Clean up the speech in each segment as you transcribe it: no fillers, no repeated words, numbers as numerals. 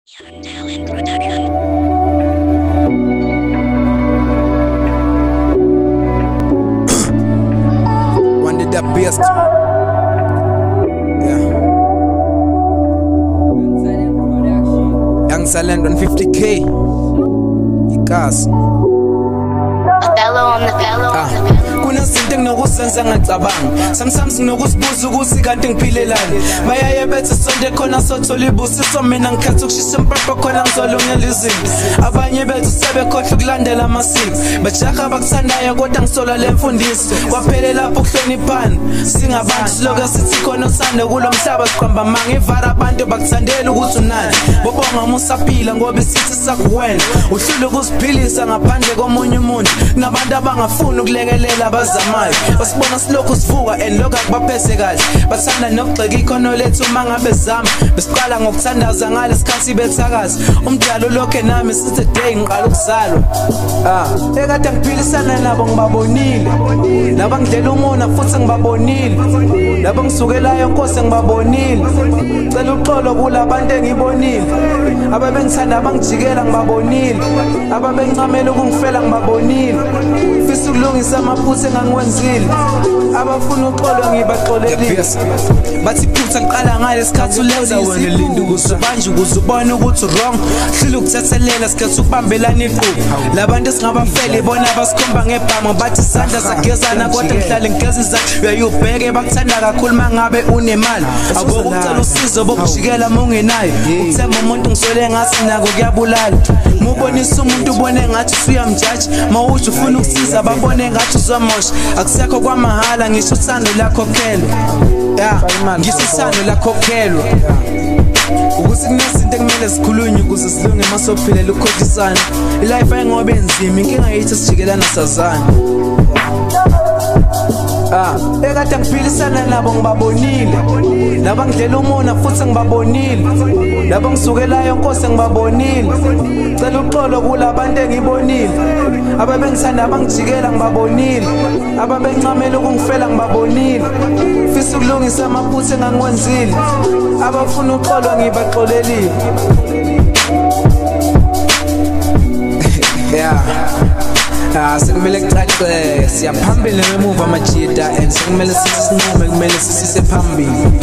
Young Talent Production. One did the best. Yeah. Young Talent 150K. Ikas. Othello on the fellow. Kunezinto enginokuzenza ngacabanga. Sometimes nginokuzibuza ukuthi kanti ngiphilelani. Bayaye bethi sonke khona sothola ibusiso, mina ngikhetha ukushisa impapa khona ngizolungela izinto. Abanye bethu sebekhohle ukulandela amasiko, bajaha abakuthandayo kodwa ngisola le mfundiso. Kwaphela lapho ukuhloniphana singabantu, siloke sithi khona uthando kulo mhlaba siqhamba manga. Ivara abantu bakuthandela ukuthi unani, bobonga umusaphila ngoba isithi sakuwena. Uhlule ukuziphilisa ngaphandle komunye umuntu. Kunabantu abangafuni ukulekelela abazamayo, basibona silokhu sivuka and lokhu akubaphethe kahle. Bathanda nokugxeka ikhono lethu uma ngabe zama, besiqala ngokuthandaza ngalesikhathi bethakaza. Umdalo lokhe nami sithi day ngiqala ukuzalwa. Ekade ngiphilisana nabo ngibabonile, nabangidlela umona futhi ngibabonile, labo ngisukelayo Nkosi ngibabonile. Cela uxolo kulabantu engibonile, ababengithanda abangijikela ngibabonile, ababencamela ukungifela ngibabonile. Fisa ukulungisa amaphutha engangiwenzile, abafuna uxolo ngibaxolelile. Bathi phutha ngiqala ngalesikhathi ulenza wena linda ukuze ubanje ukuze ubone ukuthi wrong. Hlula ukuthethelela sikhetha ukubambelana iqhubu. Labantu esingabafela ibona abasikhomba ngebhama, bathi isandla sagezana kodwa ngihlale ngigeza izandla. Uyayubheke bakuthanda kakhulu mangabe unemali, abokucela usizo bokujikela mungenayo. Ukuthemba umuntu ngiswele ngathi nako kuyabulala. Mubonisa umuntu ubone ngathi usuyamjaji, mawuthi ufuna ukusiza babone ngathi uzomosha. Akusekho kwamahhala ngisho uthando lakhokhelwa. Ngisho uthando lakhokhelwa. Ukuthi kunezinto ekumele zikhulunywe ukuze silunge masophilela ukukhohlisana. Ilife ayingobe enzima, inkinga yethu sijikelana sazana. Ekade ngiphilisana nabo ngibabonile, nabangidlela umona futhi ngibabonile, labo ngisukelayo Nkosi ngibabonile. Cela uxolo kulabantu engibonile, ababengithanda abangijikela ngibabonile, ababencamela ukungifela ngibabonile. Fisa ukulungisa amaphutha engangiwenzile, abafuna uxolo ngibaxolelile. Sekumele kucace siyaphambili ngemuva amajida, and sekumele sithi sinqume, kumele sisise phambili.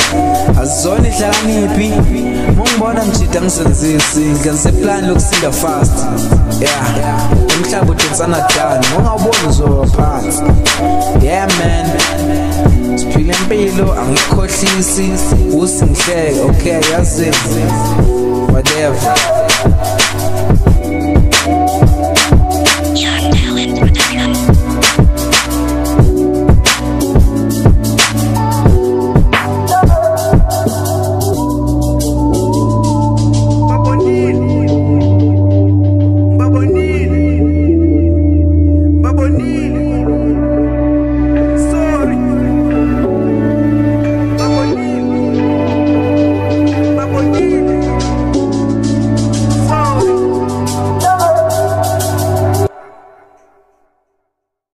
Azizona ihlakaniphi mungibona mjida ngisenzisi, ngiseplan lokusinda fast. Umhlaba udonsana done ungawuboni uzophansi. Yeah man, siphila impilo angikhohlisi, usingihleke okay yazi whatever.